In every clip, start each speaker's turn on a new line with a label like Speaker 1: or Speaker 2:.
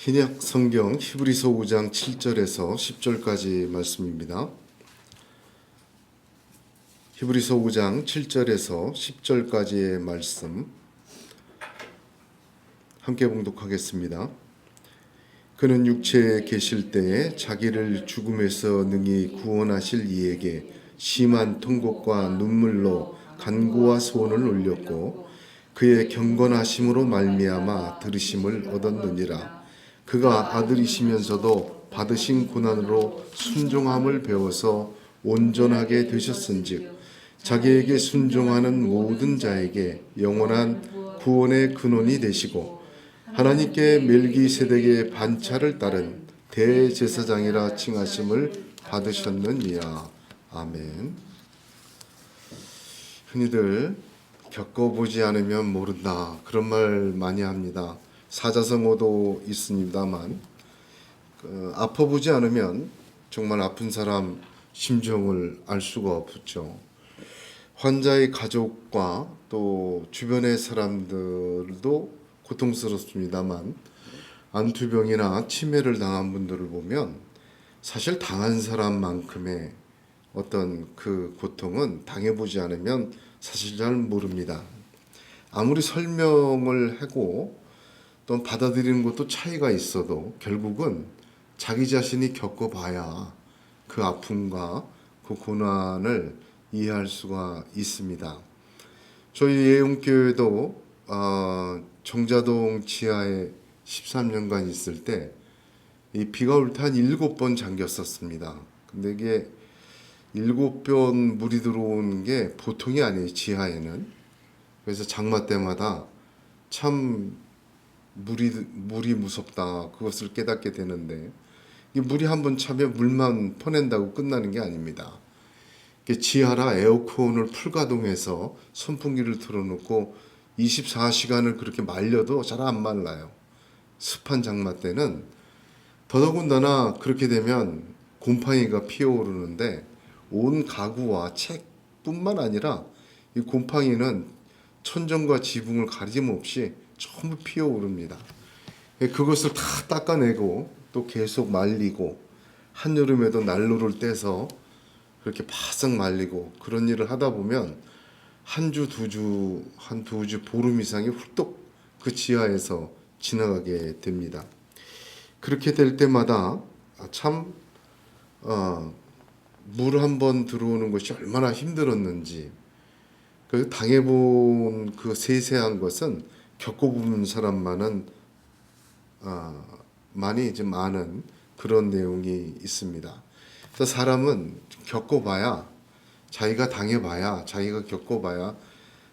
Speaker 1: 신약 성경 히브리서 5장 7절에서 10절까지 말씀입니다. 히브리서 5장 7절에서 10절까지의 말씀 함께 봉독하겠습니다. 그는 육체에 계실 때에 자기를 죽음에서 능히 구원하실 이에게 심한 통곡과 눈물로 간구와 소원을 올렸고 그의 경건하심으로 말미암아 들으심을 얻었느니라. 그가 아들이시면서도 받으신 고난으로 순종함을 배워서 온전하게 되셨은즉 자기에게 순종하는 모든 자에게 영원한 구원의 근원이 되시고 하나님께 멜기세덱의 반차를 따른 대제사장이라 칭하심을 받으셨느니라. 아멘. 흔히들 겪어보지 않으면 모른다 그런 말 많이 합니다. 사자성어도 있습니다만 아파보지 않으면 정말 아픈 사람 심정을 알 수가 없죠. 환자의 가족과 또 주변의 사람들도 고통스럽습니다만 안투병이나 치매를 당한 분들을 보면 사실 당한 사람만큼의 어떤 그 고통은 당해보지 않으면 사실 잘 모릅니다. 아무리 설명을 하고 또 받아들이는 것도 차이가 있어도 결국은 자기 자신이 겪어봐야 그 아픔과 그 고난을 이해할 수가 있습니다. 저희 예용교회도 정자동 지하에 13년간 있을 때 이 비가 올 때 한 7번 잠겼었습니다. 근데 이게 7번 물이 들어오는 게 보통이 아니에요, 지하에는. 그래서 장마 때마다 참 물이 무섭다 그것을 깨닫게 되는데 이 물이 한번 차면 물만 퍼낸다고 끝나는 게 아닙니다. 지하라 에어컨을 풀가동해서 선풍기를 틀어놓고 24시간을 그렇게 말려도 잘 안 말라요. 습한 장마 때는 더더군다나 그렇게 되면 곰팡이가 피어오르는데 온 가구와 책뿐만 아니라 이 곰팡이는 천정과 지붕을 가림없이 전부 피어오릅니다. 그것을 다 닦아내고 또 계속 말리고 한여름에도 난로를 떼서 그렇게 바싹 말리고 그런 일을 하다 보면 한 주, 두 주, 보름 이상이 훌떡 그 지하에서 지나가게 됩니다. 그렇게 될 때마다 참 물 한 번 들어오는 것이 얼마나 힘들었는지 그 당해본 그 세세한 것은 겪어본 사람만은 많이 이제 많은 그런 내용이 있습니다. 그래서 사람은 겪어봐야 자기가 당해봐야 자기가 겪어봐야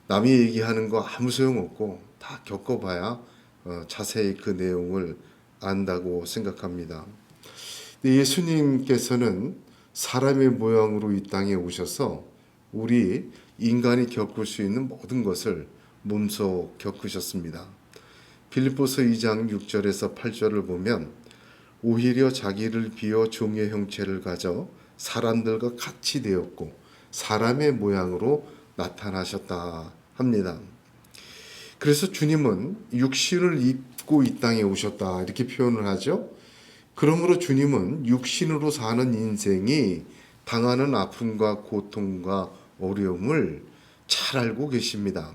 Speaker 1: 남이 얘기하는 거 아무 소용없고 다 겪어봐야 자세히 그 내용을 안다고 생각합니다. 예수님께서는 사람의 모양으로 이 땅에 오셔서 우리 인간이 겪을 수 있는 모든 것을 몸소 겪으셨습니다. 빌립보서 2장 6절에서 8절을 보면 오히려 자기를 비워 종의 형체를 가져 사람들과 같이 되었고 사람의 모양으로 나타나셨다 합니다. 그래서 주님은 육신을 입고 이 땅에 오셨다 이렇게 표현을 하죠. 그러므로 주님은 육신으로 사는 인생이 당하는 아픔과 고통과 어려움을 잘 알고 계십니다.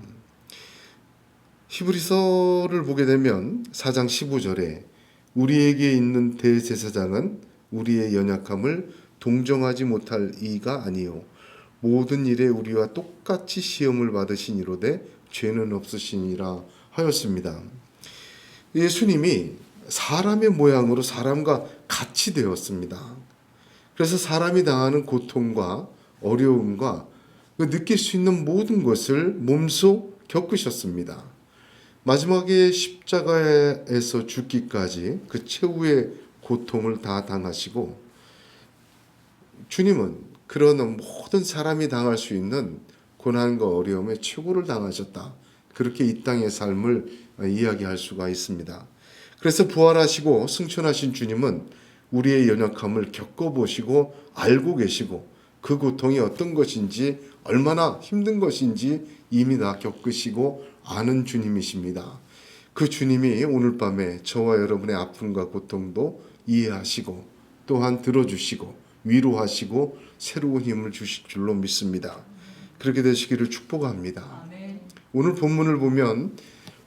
Speaker 1: 히브리서를 보게 되면 4장 15절에 우리에게 있는 대제사장은 우리의 연약함을 동정하지 못할 이가 아니요 모든 일에 우리와 똑같이 시험을 받으신 이로되 죄는 없으시니라 하였습니다. 예수님이 사람의 모양으로 사람과 같이 되었습니다. 그래서 사람이 당하는 고통과 어려움과 느낄 수 있는 모든 것을 몸소 겪으셨습니다. 마지막에 십자가에서 죽기까지 그 최후의 고통을 다 당하시고 주님은 그런 모든 사람이 당할 수 있는 고난과 어려움의 최고를 당하셨다. 그렇게 이 땅의 삶을 이야기할 수가 있습니다. 그래서 부활하시고 승천하신 주님은 우리의 연약함을 겪어보시고 알고 계시고 그 고통이 어떤 것인지 얼마나 힘든 것인지 이미 다 겪으시고 아는 주님이십니다. 그 주님이 오늘 밤에 저와 여러분의 아픔과 고통도 이해하시고 또한 들어주시고 위로하시고 새로운 힘을 주실 줄로 믿습니다. 그렇게 되시기를 축복합니다. 오늘 본문을 보면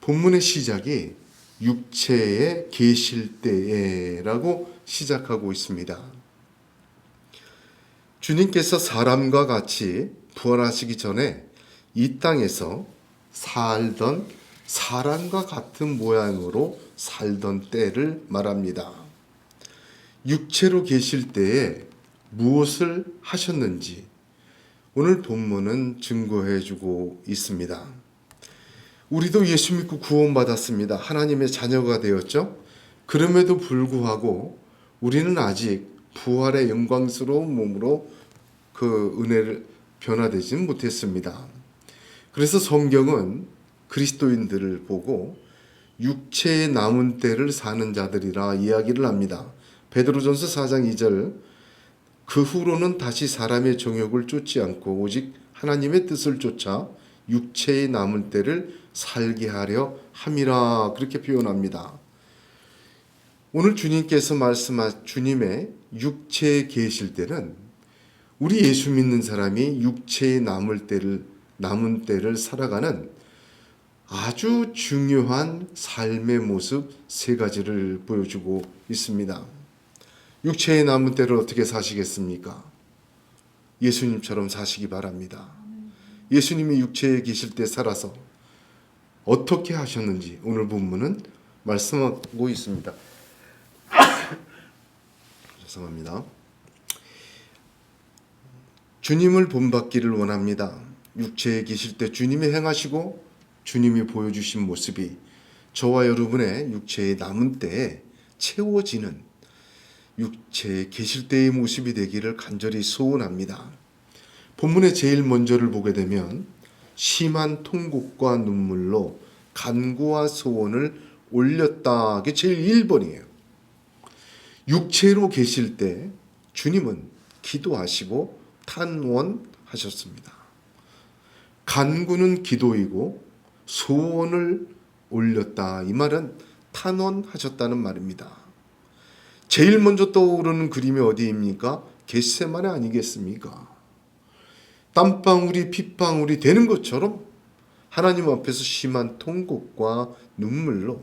Speaker 1: 본문의 시작이 육체에 계실 때에라고 시작하고 있습니다. 주님께서 사람과 같이 부활하시기 전에 이 땅에서 살던 사람과 같은 모양으로 살던 때를 말합니다. 육체로 계실 때에 무엇을 하셨는지 오늘 본문은 증거해 주고 있습니다. 우리도 예수 믿고 구원받았습니다. 하나님의 자녀가 되었죠. 그럼에도 불구하고 우리는 아직 부활의 영광스러운 몸으로 그 은혜를 변화되지는 못했습니다. 그래서 성경은 그리스도인들을 보고 육체의 남은 때를 사는 자들이라 이야기를 합니다. 베드로전서 4장 2절 그 후로는 다시 사람의 정욕을 쫓지 않고 오직 하나님의 뜻을 쫓아 육체의 남은 때를 살게 하려 함이라 그렇게 표현합니다. 오늘 주님께서 말씀하신 주님의 육체에 계실 때는 우리 예수 믿는 사람이 육체의 남은 때를 살아가는 아주 중요한 삶의 모습 세 가지를 보여주고 있습니다. 육체의 남은 때를 어떻게 사시겠습니까? 예수님처럼 사시기 바랍니다. 예수님이 육체에 계실 때 살아서 어떻게 하셨는지 오늘 본문은 말씀하고 있습니다. 죄송합니다. 주님을 본받기를 원합니다. 육체에 계실 때 주님이 행하시고 주님이 보여주신 모습이 저와 여러분의 육체의 남은 때에 채워지는 육체에 계실 때의 모습이 되기를 간절히 소원합니다. 본문의 제일 먼저를 보게 되면 심한 통곡과 눈물로 간구와 소원을 올렸다. 그게 제일 1번이에요. 육체로 계실 때 주님은 기도하시고 탄원하셨습니다. 간구는 기도이고 소원을 올렸다. 이 말은 탄원하셨다는 말입니다. 제일 먼저 떠오르는 그림이 어디입니까? 겟세마네 아니겠습니까? 땀방울이 핏방울이 되는 것처럼 하나님 앞에서 심한 통곡과 눈물로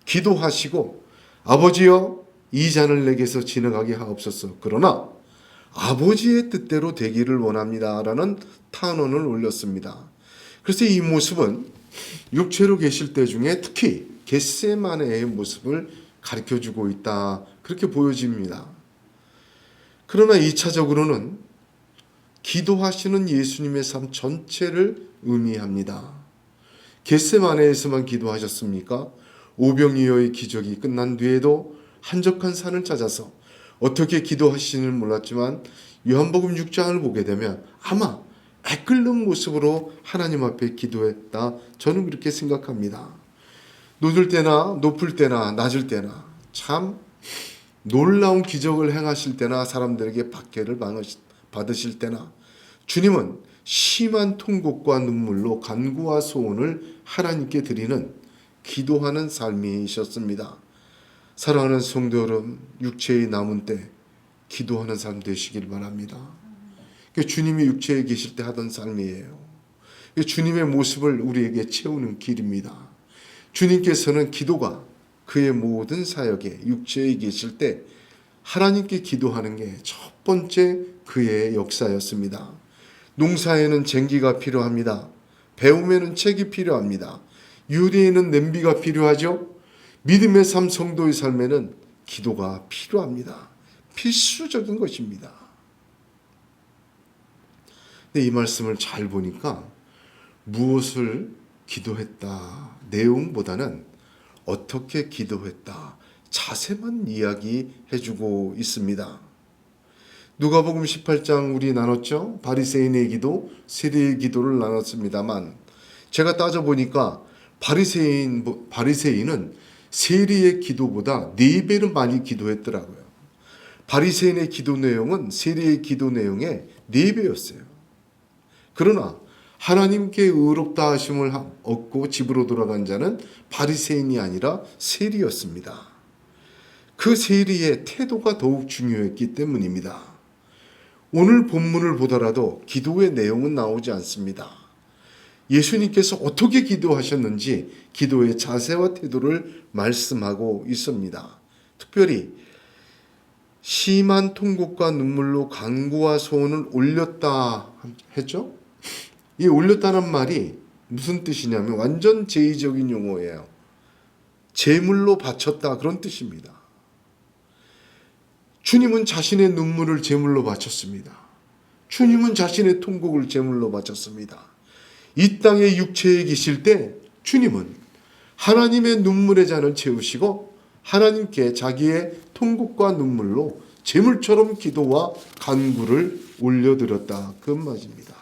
Speaker 1: 기도하시고 아버지여 이 잔을 내게서 지나가게 하옵소서. 그러나 아버지의 뜻대로 되기를 원합니다라는 탄원을 올렸습니다. 그래서 이 모습은 육체로 계실 때 중에 특히 겟세마네의 모습을 가르쳐주고 있다. 그렇게 보여집니다. 그러나 2차적으로는 기도하시는 예수님의 삶 전체를 의미합니다. 겟세마네에서만 기도하셨습니까? 오병이어의 기적이 끝난 뒤에도 한적한 산을 찾아서 어떻게 기도하시는지는 몰랐지만 요한복음 6장을 보게 되면 아마 애끓는 모습으로 하나님 앞에 기도했다. 저는 그렇게 생각합니다. 높을 때나 낮을 때나 참 놀라운 기적을 행하실 때나 사람들에게 박해를 받으실 때나 주님은 심한 통곡과 눈물로 간구와 소원을 하나님께 드리는 기도하는 삶이셨습니다. 사랑하는 성도 여러분, 육체의 남은 때 기도하는 삶 되시길 바랍니다. 주님이 육체에 계실 때 하던 삶이에요. 주님의 모습을 우리에게 채우는 길입니다. 주님께서는 기도가 그의 모든 사역에 육체에 계실 때 하나님께 기도하는 게 첫 번째 그의 역사였습니다. 농사에는 쟁기가 필요합니다. 배움에는 책이 필요합니다. 요리에는 냄비가 필요하죠. 믿음의 삶, 성도의 삶에는 기도가 필요합니다. 필수적인 것입니다. 근데 이 말씀을 잘 보니까 무엇을 기도했다 내용보다는 어떻게 기도했다 자세만 이야기해주고 있습니다. 누가복음 18장 우리 나눴죠. 바리새인의 기도, 세리의 기도를 나눴습니다만 제가 따져보니까 바리새인은 세리의 기도보다 4배는 많이 기도했더라고요. 바리새인의 기도 내용은 세리의 기도 내용의 4배였어요. 그러나 하나님께 의롭다 하심을 얻고 집으로 돌아간 자는 바리새인이 아니라 세리였습니다. 그 세리의 태도가 더욱 중요했기 때문입니다. 오늘 본문을 보더라도 기도의 내용은 나오지 않습니다. 예수님께서 어떻게 기도하셨는지 기도의 자세와 태도를 말씀하고 있습니다. 특별히 심한 통곡과 눈물로 간구와 소원을 올렸다 했죠. 이 올렸다는 말이 무슨 뜻이냐면 완전 제의적인 용어예요. 제물로 바쳤다 그런 뜻입니다. 주님은 자신의 눈물을 제물로 바쳤습니다. 주님은 자신의 통곡을 제물로 바쳤습니다. 이 땅에 육체에 계실 때 주님은 하나님의 눈물의 잔을 채우시고 하나님께 자기의 통곡과 눈물로 제물처럼 기도와 간구를 올려드렸다 그 말입니다.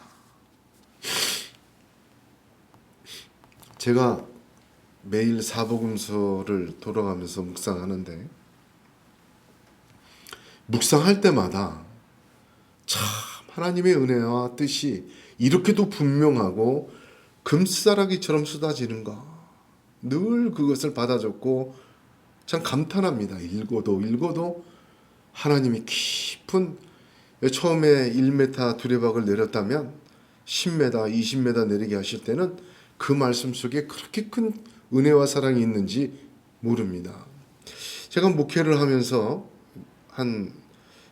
Speaker 1: 제가 매일 사복음서를 돌아가면서 묵상하는데 묵상할 때마다 참 하나님의 은혜와 뜻이 이렇게도 분명하고 금싸라기처럼 쏟아지는가 늘 그것을 받아 적고 참 감탄합니다. 읽어도 하나님이 깊은 처음에 1m 두레박을 내렸다면 10m, 20m 내리게 하실 때는 그 말씀 속에 그렇게 큰 은혜와 사랑이 있는지 모릅니다. 제가 목회를 하면서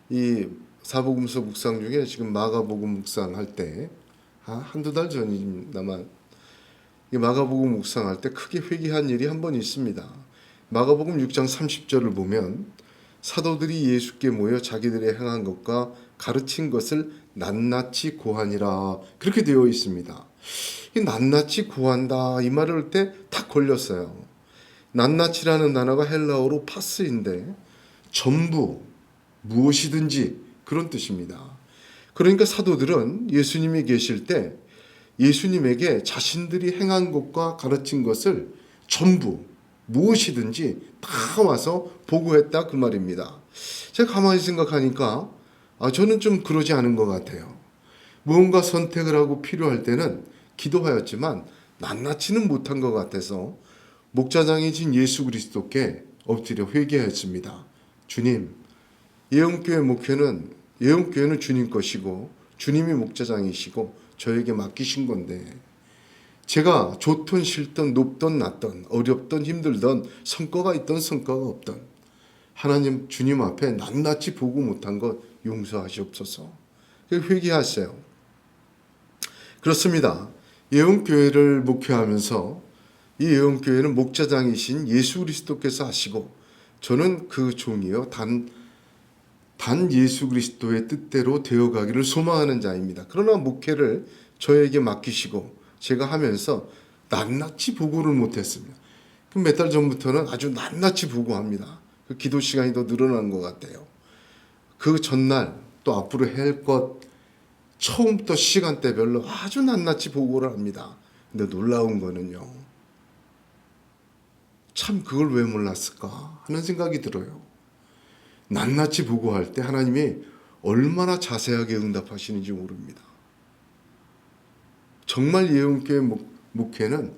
Speaker 1: 이 사복음서 묵상 중에 지금 마가복음 묵상할 때 한두 달 전이나마 마가복음 묵상할 때 크게 회개한 일이 한 번 있습니다. 마가복음 6장 30절을 보면 사도들이 예수께 모여 자기들의 행한 것과 가르친 것을 낱낱이 고하니라 그렇게 되어 있습니다. 이 낱낱이 고한다 이 말을 할 때 딱 걸렸어요. 낱낱이라는 단어가 헬라어로 파스인데 전부 무엇이든지 그런 뜻입니다. 그러니까 사도들은 예수님이 계실 때 예수님에게 자신들이 행한 것과 가르친 것을 전부 무엇이든지 다 와서 보고했다 그 말입니다. 제가 가만히 생각하니까 저는 좀 그러지 않은 것 같아요. 무언가 선택을 하고 필요할 때는 기도하였지만 낱낱이는 못한 것 같아서 목자장이신 예수 그리스도께 엎드려 회개하였습니다. 주님, 예언교회는 주님 것이고 주님이 목자장이시고 저에게 맡기신 건데 제가 좋든 싫든 높든 낮든 어렵든 힘들든 성과가 있든 성과가 없든 하나님 주님 앞에 낱낱이 보고 못한 것 용서하시옵소서. 회개하세요. 그렇습니다. 예언교회를 목회하면서 이 예언교회는 목자장이신 예수 그리스도께서 하시고 저는 그 종이요 단 예수 그리스도의 뜻대로 되어가기를 소망하는 자입니다. 그러나 목회를 저에게 맡기시고 제가 하면서 낱낱이 보고를 못했습니다. 몇 달 전부터는 아주 낱낱이 보고합니다. 그 기도 시간이 더 늘어난 것 같아요. 그 전날 또 앞으로 할 것 처음부터 시간대별로 아주 낱낱이 보고를 합니다. 근데 놀라운 거는요. 참 그걸 왜 몰랐을까 하는 생각이 들어요. 낱낱이 보고할 때 하나님이 얼마나 자세하게 응답하시는지 모릅니다. 정말 예언교회 목회는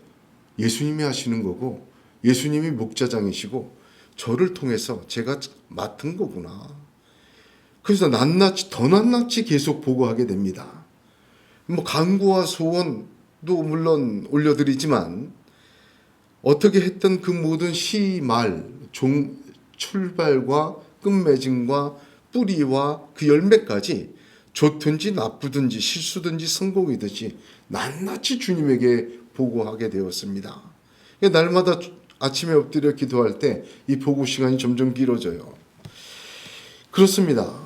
Speaker 1: 예수님이 하시는 거고 예수님이 목자장이시고 저를 통해서 제가 맡은 거구나. 그래서 더 낱낱이 계속 보고하게 됩니다. 간구와 소원도 물론 올려드리지만 어떻게 했던 그 모든 시말, 출발과 끝맺음과 뿌리와 그 열매까지 좋든지 나쁘든지 실수든지 성공이든지 낱낱이 주님에게 보고하게 되었습니다. 날마다 아침에 엎드려 기도할 때 이 보고 시간이 점점 길어져요. 그렇습니다.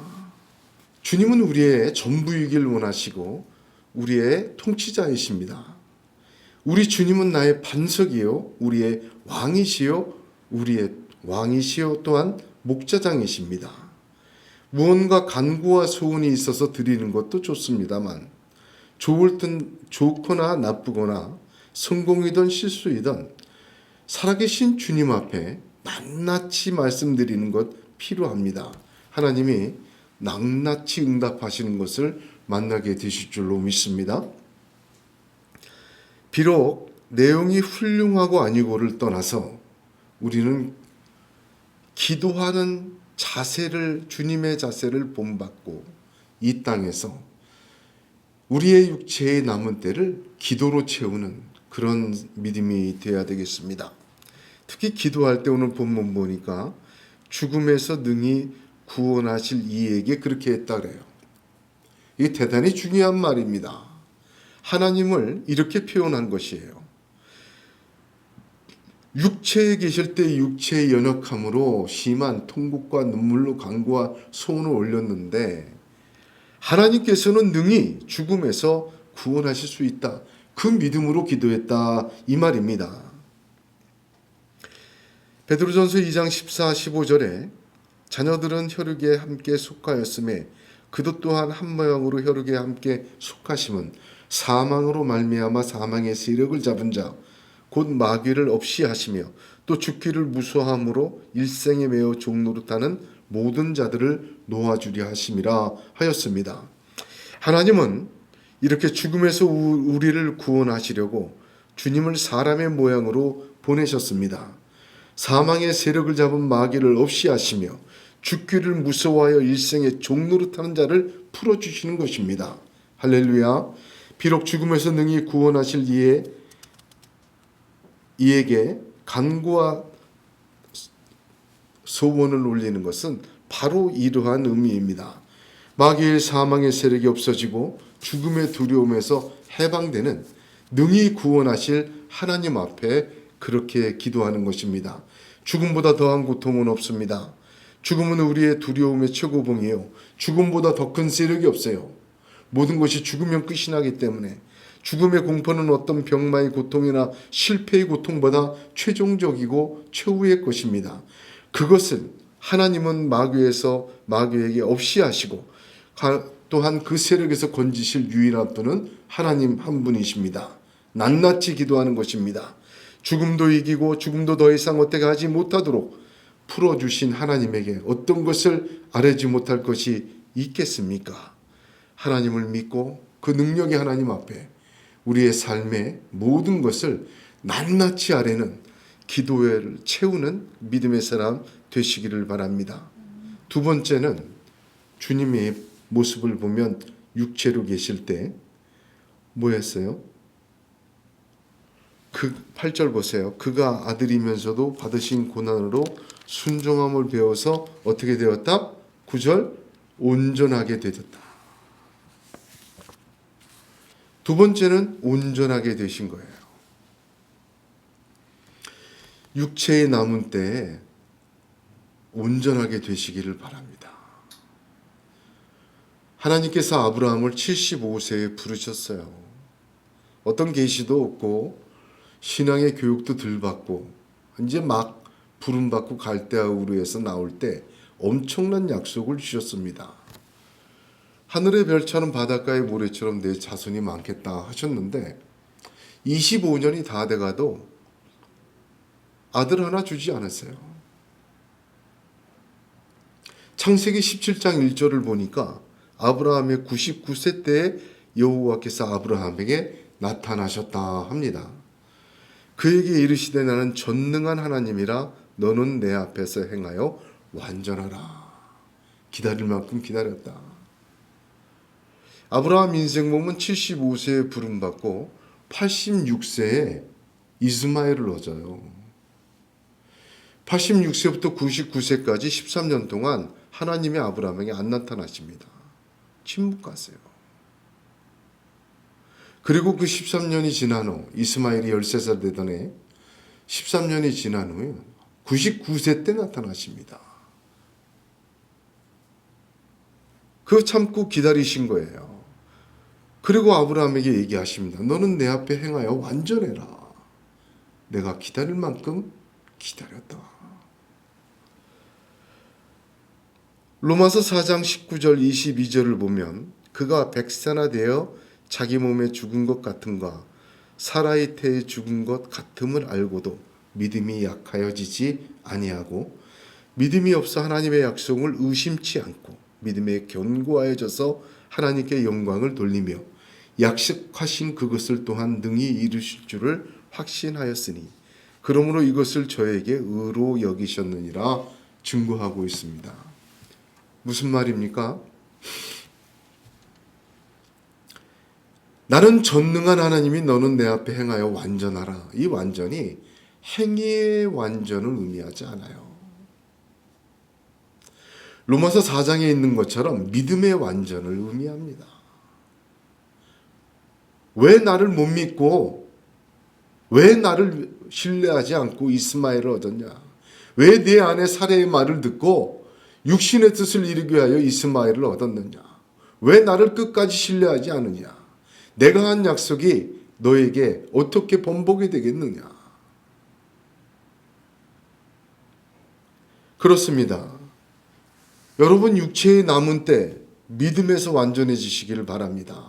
Speaker 1: 주님은 우리의 전부이길 원하시고 우리의 통치자이십니다. 우리 주님은 나의 반석이요 우리의 왕이시요 또한 목자장이십니다. 무언가 간구와 소원이 있어서 드리는 것도 좋습니다만 좋거나 나쁘거나 성공이든 실수이든 살아계신 주님 앞에 낱낱이 말씀드리는 것 필요합니다. 하나님이 낱낱이 응답하시는 것을 만나게 되실 줄로 믿습니다. 비록 내용이 훌륭하고 아니고를 떠나서 우리는 기도하는 자세를, 주님의 자세를 본받고 이 땅에서 우리의 육체의 남은 때를 기도로 채우는 그런 믿음이 되어야 되겠습니다. 특히 기도할 때 오늘 본문 보니까 죽음에서 능히 구원하실 이에게 그렇게 했다 그래요. 이게 대단히 중요한 말입니다. 하나님을 이렇게 표현한 것이에요. 육체에 계실 때 육체의 연약함으로 심한 통곡과 눈물로 간구와 소원을 올렸는데 하나님께서는 능히 죽음에서 구원하실 수 있다. 그 믿음으로 기도했다 이 말입니다. 베드로전서 2장 14, 15절에 자녀들은 혈육에 함께 속하였음에 그도 또한 한 모양으로 혈육에 함께 속하심은 사망으로 말미암아 사망의 세력을 잡은 자 곧 마귀를 없이 하시며 또 죽기를 무서함으로 일생에 매어 종노릇하는 모든 자들을 놓아주려 하심이라 하였습니다. 하나님은 이렇게 죽음에서 우리를 구원하시려고 주님을 사람의 모양으로 보내셨습니다. 사망의 세력을 잡은 마귀를 없이 하시며 죽기를 무서워하여 일생에 종노릇하는 자를 풀어주시는 것입니다. 할렐루야. 비록 죽음에서 능히 구원하실 이에게 간구와 소원을 올리는 것은 바로 이러한 의미입니다. 마귀의 사망의 세력이 없어지고 죽음의 두려움에서 해방되는 능히 구원하실 하나님 앞에 그렇게 기도하는 것입니다. 죽음보다 더한 고통은 없습니다. 죽음은 우리의 두려움의 최고봉이에요. 죽음보다 더 큰 세력이 없어요. 모든 것이 죽으면 끝이 나기 때문에 죽음의 공포는 어떤 병마의 고통이나 실패의 고통보다 최종적이고 최후의 것입니다. 그것은 하나님은 마귀에게 없이 하시고 또한 그 세력에서 건지실 유일한 분은 하나님 한 분이십니다. 낱낱이 기도하는 것입니다. 죽음도 이기고 죽음도 더 이상 어떻게 하지 못하도록 풀어주신 하나님에게 어떤 것을 아뢰지 못할 것이 있겠습니까? 하나님을 믿고 그 능력의 하나님 앞에 우리의 삶의 모든 것을 낱낱이 아뢰는 기도를 채우는 믿음의 사람 되시기를 바랍니다. 두 번째는 주님의 모습을 보면 육체로 계실 때 뭐였어요? 그 8절 보세요. 그가 아들이면서도 받으신 고난으로 순종함을 배워서 어떻게 되었다? 9절 온전하게 되었다. 두 번째는 온전하게 되신 거예요. 육체의 남은 때에 온전하게 되시기를 바랍니다. 하나님께서 아브라함을 75세에 부르셨어요. 어떤 계시도 없고 신앙의 교육도 덜 받고 이제 막 부름받고 갈대아우르에서 나올 때 엄청난 약속을 주셨습니다. 하늘의 별처럼 바닷가의 모래처럼 내 자손이 많겠다 하셨는데 25년이 다 돼가도 아들 하나 주지 않았어요. 창세기 17장 1절을 보니까 아브라함의 99세 때에 여호와께서 아브라함에게 나타나셨다 합니다. 그에게 이르시되 나는 전능한 하나님이라 너는 내 앞에서 행하여 완전하라. 기다릴 만큼 기다렸다. 아브라함 인생 보면 75세에 부름받고 86세에 이스마엘을 얻어요. 86세부터 99세까지 13년 동안 하나님이 아브라함에게 안 나타나십니다. 침묵하세요. 그리고 그 13년이 지난 후 이스마엘이 13살 되던 해 13년이 지난 후에 99세 때 나타나십니다. 그 참고 기다리신 거예요. 그리고 아브라함에게 얘기하십니다. 너는 내 앞에 행하여 완전해라. 내가 기다릴 만큼 기다렸다. 로마서 4장 19절 22절을 보면 그가 백사나 되어 자기 몸에 죽은 것 같음과 사라의 태에 죽은 것 같음을 알고도 믿음이 약하여지지 아니하고 믿음이 없어 하나님의 약속을 의심치 않고 믿음에 견고하여져서 하나님께 영광을 돌리며 약속하신 그것을 또한 능히 이루실 줄을 확신하였으니 그러므로 이것을 저에게 의로 여기셨느니라 증거하고 있습니다. 무슨 말입니까? 나는 전능한 하나님이 너는 내 앞에 행하여 완전하라. 이 완전이 행위의 완전을 의미하지 않아요. 로마서 4장에 있는 것처럼 믿음의 완전을 의미합니다. 왜 나를 못 믿고 왜 나를 신뢰하지 않고 이스마엘을 얻었냐? 왜 내 안에 사례의 말을 듣고 육신의 뜻을 이루기 위하여 이스마엘을 얻었느냐? 왜 나를 끝까지 신뢰하지 않느냐? 내가 한 약속이 너에게 어떻게 번복이 되겠느냐? 그렇습니다. 여러분 육체의 남은 때 믿음에서 완전해지시기를 바랍니다.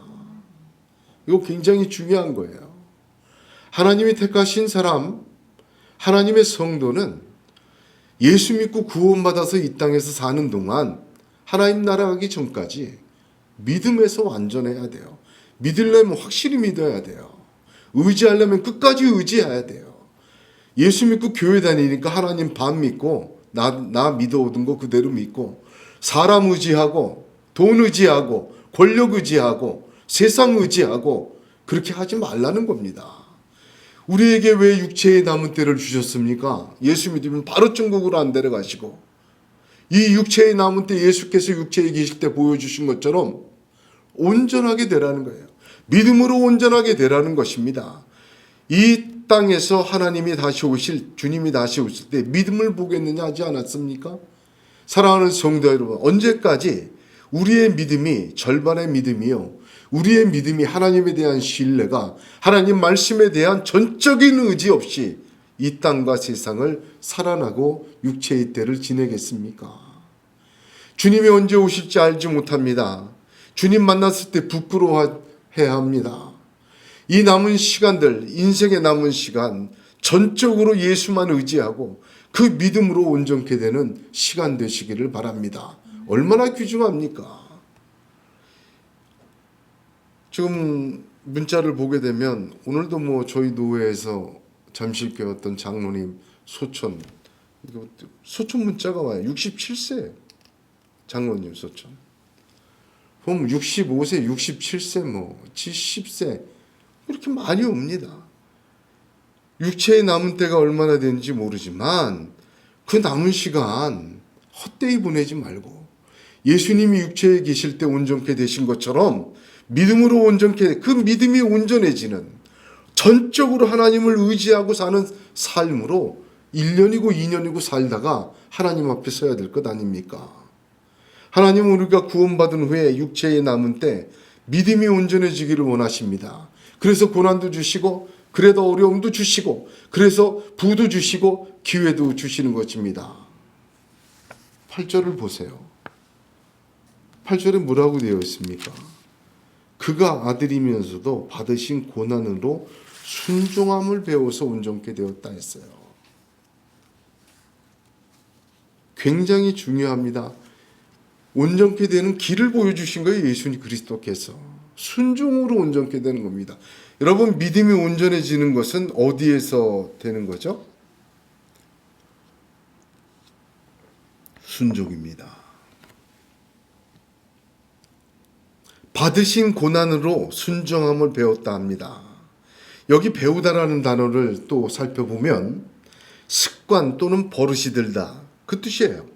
Speaker 1: 이거 굉장히 중요한 거예요. 하나님이 택하신 사람, 하나님의 성도는 예수 믿고 구원받아서 이 땅에서 사는 동안 하나님 나라 가기 전까지 믿음에서 완전해야 돼요. 믿으려면 확실히 믿어야 돼요. 의지하려면 끝까지 의지해야 돼요. 예수 믿고 교회 다니니까 하나님 반 믿고 나 믿어오던 거 그대로 믿고 사람 의지하고 돈 의지하고 권력 의지하고 세상 의지하고 그렇게 하지 말라는 겁니다. 우리에게 왜 육체의 남은 때를 주셨습니까? 예수 믿으면 바로 천국으로 안 데려가시고 이 육체의 남은 때 예수께서 육체에 계실 때 보여주신 것처럼 온전하게 되라는 거예요. 믿음으로 온전하게 되라는 것입니다. 이 땅에서 하나님이 다시 오실, 주님이 다시 오실 때 믿음을 보겠느냐 하지 않았습니까? 사랑하는 성도 여러분, 언제까지 우리의 믿음이 절반의 믿음이요, 우리의 믿음이 하나님에 대한 신뢰가 하나님 말씀에 대한 전적인 의지 없이 이 땅과 세상을 살아나고 육체의 때를 지내겠습니까? 주님이 언제 오실지 알지 못합니다. 주님 만났을 때 부끄러워해야 합니다. 이 남은 시간들, 인생의 남은 시간 전적으로 예수만 의지하고 그 믿음으로 온전케 되는 시간 되시기를 바랍니다. 얼마나 귀중합니까? 지금 문자를 보게 되면 오늘도 저희 노회에서 잠실교회 어떤 장로님 소촌 문자가 와요. 67세 장로님 소촌. 보면 65세, 67세, 70세 이렇게 많이 옵니다. 육체의 남은 때가 얼마나 되는지 모르지만 그 남은 시간 헛되이 보내지 말고 예수님이 육체에 계실 때 온전케 되신 것처럼 믿음으로 온전케, 그 믿음이 온전해지는 전적으로 하나님을 의지하고 사는 삶으로 1년이고 2년이고 살다가 하나님 앞에 서야 될 것 아닙니까? 하나님은 우리가 구원받은 후에 육체에 남은 때 믿음이 온전해지기를 원하십니다. 그래서 고난도 주시고 그래도 어려움도 주시고 그래서 부도 주시고 기회도 주시는 것입니다. 8절을 보세요. 8절에 뭐라고 되어 있습니까? 그가 아들이면서도 받으신 고난으로 순종함을 배워서 온전케 되었다 했어요. 굉장히 중요합니다. 온전케 되는 길을 보여주신 거예요. 예수님 그리스도께서. 순종으로 온전케 되는 겁니다. 여러분, 믿음이 온전해지는 것은 어디에서 되는 거죠? 순종입니다. 받으신 고난으로 순종함을 배웠다 합니다. 여기 배우다라는 단어를 또 살펴보면 습관 또는 버릇이 들다, 그 뜻이에요.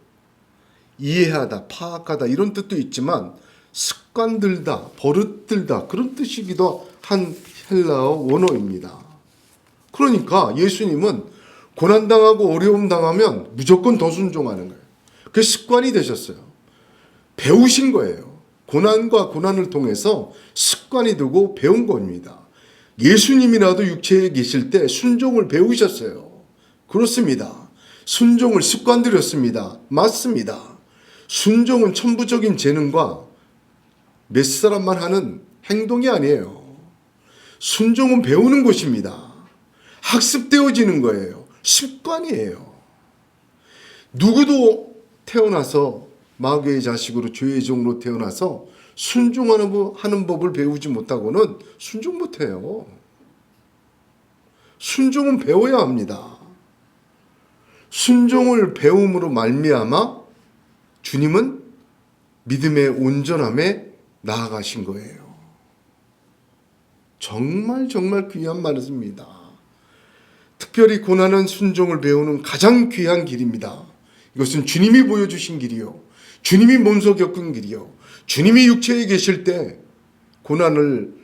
Speaker 1: 이해하다, 파악하다 이런 뜻도 있지만 습관 들다, 버릇 들다 그런 뜻이기도 한 헬라어 원어입니다. 그러니까 예수님은 고난당하고 어려움 당하면 무조건 더 순종하는 거예요. 그게 습관이 되셨어요. 배우신 거예요. 고난과 고난을 통해서 습관이 되고 배운 겁니다. 예수님이라도 육체에 계실 때 순종을 배우셨어요. 그렇습니다. 순종을 습관 들였습니다. 맞습니다. 순종은 천부적인 재능과 몇 사람만 하는 행동이 아니에요. 순종은 배우는 것입니다. 학습되어지는 거예요. 습관이에요. 누구도 태어나서 마귀의 자식으로 죄의 종으로 태어나서 순종하는 법을 배우지 못하고는 순종 못해요. 순종은 배워야 합니다. 순종을 배움으로 말미암아 주님은 믿음의 온전함에 나아가신 거예요. 정말 귀한 말입니다. 특별히 고난은 순종을 배우는 가장 귀한 길입니다. 이것은 주님이 보여주신 길이요, 주님이 몸소 겪은 길이요, 주님이 육체에 계실 때 고난을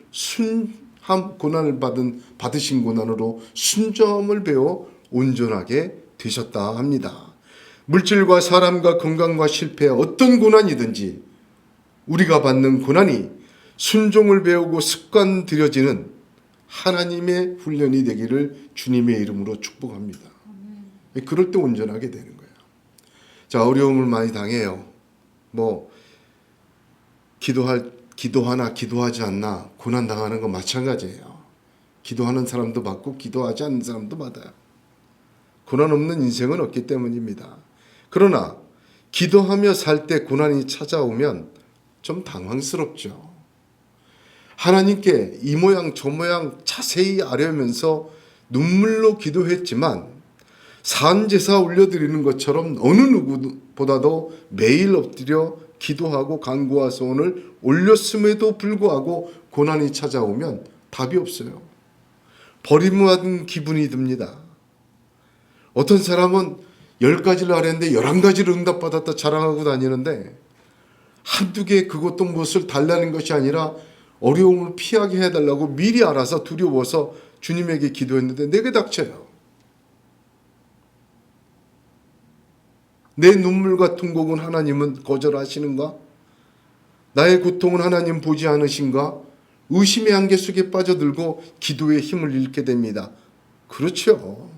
Speaker 1: 받으신 고난으로 순종을 배워 온전하게 되셨다 합니다. 물질과 사람과 건강과 실패, 어떤 고난이든지 우리가 받는 고난이 순종을 배우고 습관 들여지는 하나님의 훈련이 되기를 주님의 이름으로 축복합니다. 그럴 때 온전하게 되는 거예요. 자, 어려움을 많이 당해요. 기도하나 기도하지 않나 고난 당하는 거 마찬가지예요. 기도하는 사람도 받고 기도하지 않는 사람도 받아요. 고난 없는 인생은 없기 때문입니다. 그러나 기도하며 살 때 고난이 찾아오면 좀 당황스럽죠. 하나님께 이 모양 저 모양 자세히 아뢰면서 눈물로 기도했지만 산제사 올려드리는 것처럼 어느 누구보다도 매일 엎드려 기도하고 간구와 소원을 올렸음에도 불구하고 고난이 찾아오면 답이 없어요. 버림받은 기분이 듭니다. 어떤 사람은 10가지를 아뢰는데 11가지를 응답받았다 자랑하고 다니는데 한두 개 그것도 무엇을 달라는 것이 아니라 어려움을 피하게 해달라고 미리 알아서 두려워서 주님에게 기도했는데 내게 닥쳐요. 내 눈물과 통곡은 하나님은 거절하시는가? 나의 고통은 하나님 보지 않으신가? 의심의 안개 속에 빠져들고 기도의 힘을 잃게 됩니다. 그렇죠.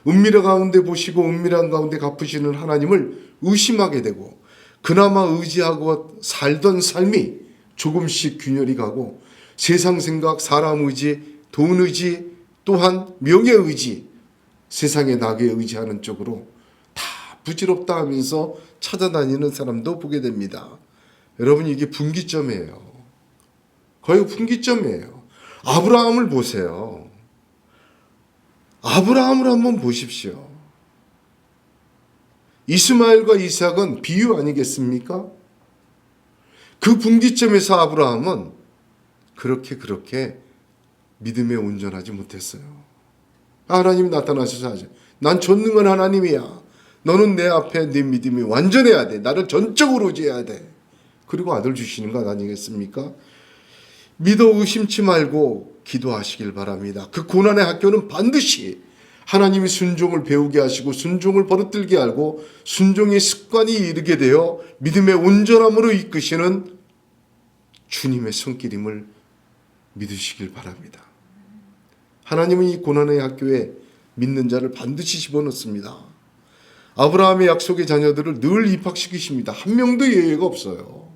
Speaker 1: 은밀한 가운데 보시고 은밀한 가운데 갚으시는 하나님을 의심하게 되고 그나마 의지하고 살던 삶이 조금씩 균열이 가고 세상 생각, 사람 의지, 돈 의지, 또한 명예 의지, 세상의 낙에 의지하는 쪽으로 다 부질없다 하면서 찾아다니는 사람도 보게 됩니다. 여러분, 이게 분기점이에요. 거의 분기점이에요. 아브라함을 보세요. 아브라함을 한번 보십시오. 이스마엘과 이삭은 비유 아니겠습니까? 그 분기점에서 아브라함은 그렇게 믿음에 온전하지 못했어요. 하나님이 나타나셔서 하죠. 난 전능한 하나님이야. 너는 내 앞에 네 믿음이 완전해야 돼. 나를 전적으로 의지해야 돼. 그리고 아들 주시는 것 아니겠습니까? 믿어 의심치 말고 기도하시길 바랍니다. 그 고난의 학교는 반드시 하나님이 순종을 배우게 하시고 순종을 버릇들게 하고 순종의 습관이 이르게 되어 믿음의 온전함으로 이끄시는 주님의 손길임을 믿으시길 바랍니다. 하나님은 이 고난의 학교에 믿는 자를 반드시 집어넣습니다. 아브라함의 약속의 자녀들을 늘 입학시키십니다. 한 명도 예외가 없어요.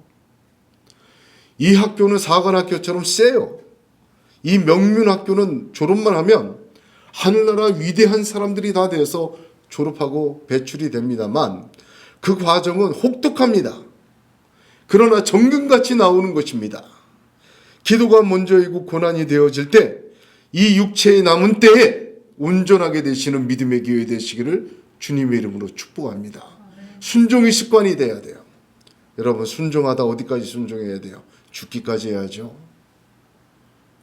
Speaker 1: 이 학교는 사관학교처럼 세요. 이 명문학교는 졸업만 하면 하늘나라 위대한 사람들이 다 돼서 졸업하고 배출이 됩니다만 그 과정은 혹독합니다. 그러나 정금같이 나오는 것입니다. 기도가 먼저이고 고난이 되어질 때 이 육체의 남은 때에 온전하게 되시는 믿음의 기회 되시기를 주님의 이름으로 축복합니다. 순종의 습관이 돼야 돼요. 여러분, 순종하다 어디까지 순종해야 돼요? 죽기까지 해야죠.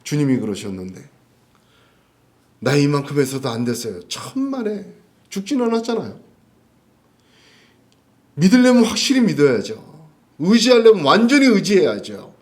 Speaker 1: 주님이 그러셨는데 나 이만큼 해서도 안 됐어요. 천만에 죽진 않았잖아요. 믿으려면 확실히 믿어야죠. 의지하려면 완전히 의지해야죠.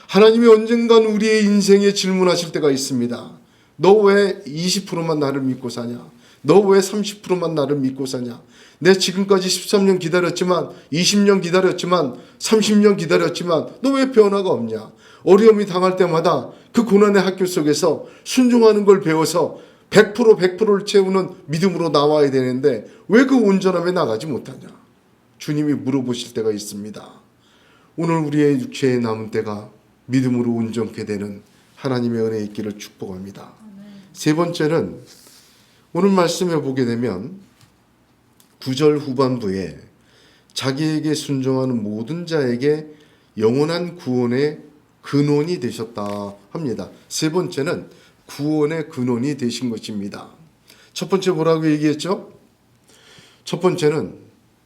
Speaker 1: 하나님이 언젠간 우리의 인생에 질문하실 때가 있습니다. 너 왜 20%만 나를 믿고 사냐? 너 왜 30%만 나를 믿고 사냐? 내 지금까지 13년 기다렸지만 20년 기다렸지만 30년 기다렸지만 너 왜 변화가 없냐? 어려움이 당할 때마다 그 고난의 학교 속에서 순종하는 걸 배워서 100%를 채우는 믿음으로 나와야 되는데 왜 그 온전함에 나가지 못하냐? 주님이 물어보실 때가 있습니다. 오늘 우리의 육체에 남은 때가 믿음으로 온전케 되는 하나님의 은혜 있기를 축복합니다. 세 번째는 오늘 말씀에 보게 되면 9절 후반부에 자기에게 순종하는 모든 자에게 영원한 구원의 근원이 되셨다 합니다. 세 번째는 구원의 근원이 되신 것입니다. 첫 번째 뭐라고 얘기했죠? 첫 번째는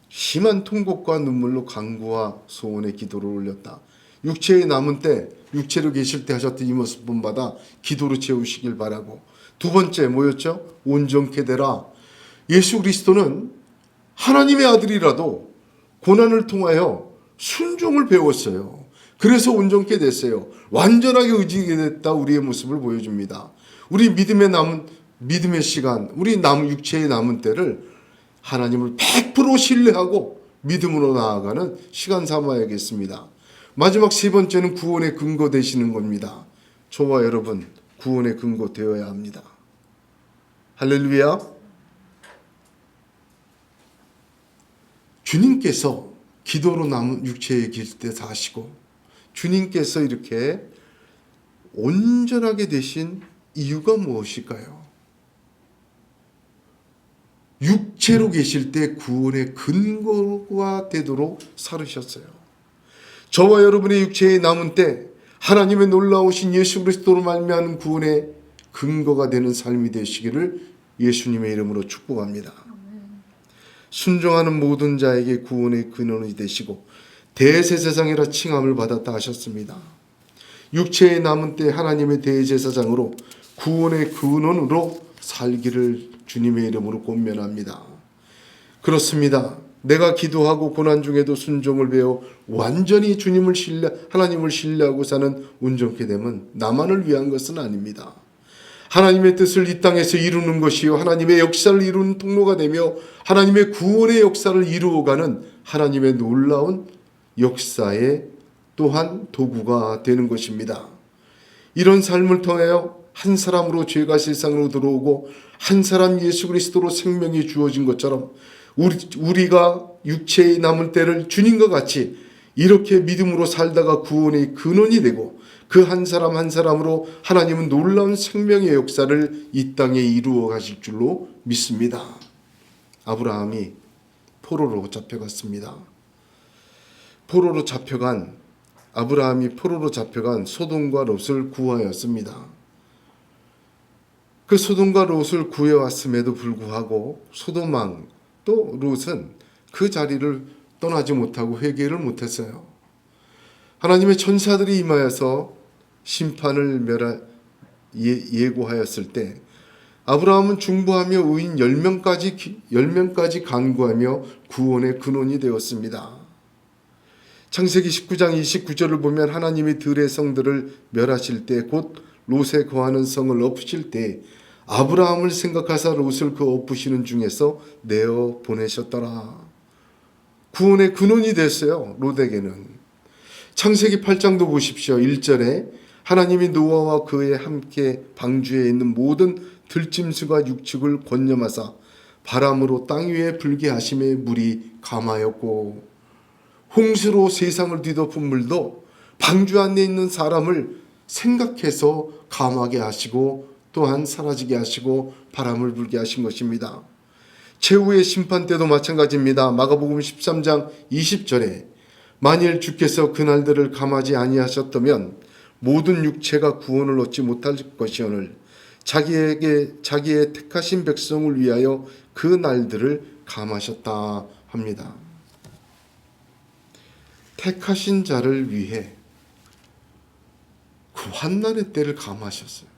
Speaker 1: 심한 통곡과 눈물로 간구와 소원의 기도를 올렸다. 육체에 남은 때, 육체로 계실 때 하셨던 이 모습 본받아 기도로 채우시길 바라고. 두 번째 뭐였죠? 온전케 되라. 예수 그리스도는 하나님의 아들이라도 고난을 통하여 순종을 배웠어요. 그래서 온전케 됐어요. 완전하게 의지하게 됐다. 우리의 모습을 보여줍니다. 우리 믿음의 시간, 우리 육체의 남은 때를 하나님을 100% 신뢰하고 믿음으로 나아가는 시간 삼아야겠습니다. 마지막 세 번째는 구원의 근거 되시는 겁니다. 저와 여러분 구원의 근거 되어야 합니다. 할렐루야. 주님께서 기도로 남은 육체에 계실 때 사시고 주님께서 이렇게 온전하게 되신 이유가 무엇일까요? 육체로 계실 때 구원의 근거가 되도록 살으셨어요. 저와 여러분의 육체에 남은 때 하나님의 놀라우신 예수 그리스도로 말미암은 구원의 근거가 되는 삶이 되시기를 예수님의 이름으로 축복합니다. 순종하는 모든 자에게 구원의 근원이 되시고 대제사장이라 칭함을 받았다 하셨습니다. 육체에 남은 때 하나님의 대제사장으로 구원의 근원으로 살기를 주님의 이름으로 권면합니다. 그렇습니다. 내가 기도하고 고난 중에도 순종을 배워 완전히 하나님을 신뢰하고 사는 온전케 되면 나만을 위한 것은 아닙니다. 하나님의 뜻을 이 땅에서 이루는 것이요 하나님의 역사를 이루는 통로가 되며 하나님의 구원의 역사를 이루어가는 하나님의 놀라운 역사의 또한 도구가 되는 것입니다. 이런 삶을 통하여 한 사람으로 죄가 세상으로 들어오고 한 사람 예수 그리스도로 생명이 주어진 것처럼 우리가 육체에 남을 때를 주님과 같이 이렇게 믿음으로 살다가 구원의 근원이 되고 그 한 사람 한 사람으로 하나님은 놀라운 생명의 역사를 이 땅에 이루어 가실 줄로 믿습니다. 아브라함이 포로로 잡혀갔습니다. 아브라함이 포로로 잡혀간 소돔과 롯을 구하였습니다. 그 소돔과 롯을 구해왔음에도 불구하고 소돔 왕 또 롯은 그 자리를 떠나지 못하고 회개를 못했어요. 하나님의 천사들이 임하여서 심판을 예고하였을 때 아브라함은 중보하며 의인 10명까지 간구하며 구원의 근원이 되었습니다. 창세기 19장 29절을 보면 하나님이 들의 성들을 멸하실 때 곧 롯에 거하는 성을 엎으실 때 아브라함을 생각하사 롯을 그 엎으시는 중에서 내어 보내셨더라. 구원의 근원이 됐어요. 롯에게는. 창세기 8장도 보십시오. 1절에 하나님이 노아와 그에 함께 방주에 있는 모든 들짐승과 육축을 권념하사 바람으로 땅 위에 불게 하심에 물이 감하였고 홍수로 세상을 뒤덮은 물도 방주 안에 있는 사람을 생각해서 감하게 하시고 또한 사라지게 하시고 바람을 불게 하신 것입니다. 최후의 심판 때도 마찬가지입니다. 마가복음 13장 20절에 만일 주께서 그날들을 감하지 아니하셨다면 모든 육체가 구원을 얻지 못할 것이오늘 자기의 택하신 백성을 위하여 그 날들을 감하셨다 합니다. 택하신 자를 위해 그 환난의 때를 감하셨어요.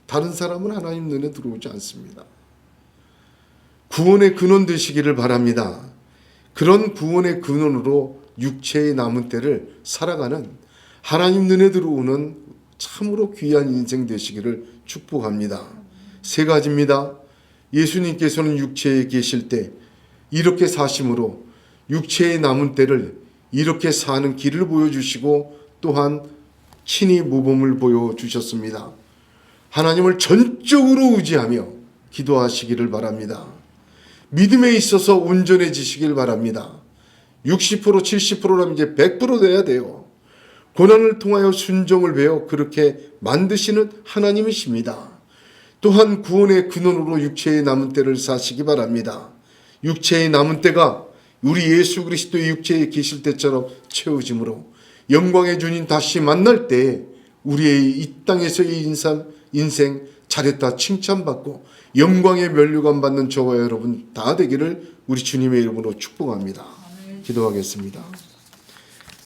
Speaker 1: 다른 사람은 하나님 눈에 들어오지 않습니다. 구원의 근원 되시기를 바랍니다. 그런 구원의 근원으로 육체의 남은 때를 살아가는 하나님 눈에 들어오는 참으로 귀한 인생 되시기를 축복합니다. 세 가지입니다. 예수님께서는 육체에 계실 때 이렇게 사심으로 육체의 남은 때를 이렇게 사는 길을 보여주시고 또한 친히 모범을 보여주셨습니다. 하나님을 전적으로 의지하며 기도하시기를 바랍니다. 믿음에 있어서 온전해지시길 바랍니다. 60% 70%라면 이제 100% 돼야 돼요. 고난을 통하여 순종을 배워 그렇게 만드시는 하나님이십니다. 또한 구원의 근원으로 육체의 남은 때를 사시기 바랍니다. 육체의 남은 때가 우리 예수 그리스도의 육체에 계실 때처럼 채워짐으로 영광의 주님 다시 만날 때 우리의 이 땅에서의 인생 잘했다 칭찬받고 영광의 면류관 받는 저와 여러분 다 되기를 우리 주님의 이름으로 축복합니다. 기도하겠습니다.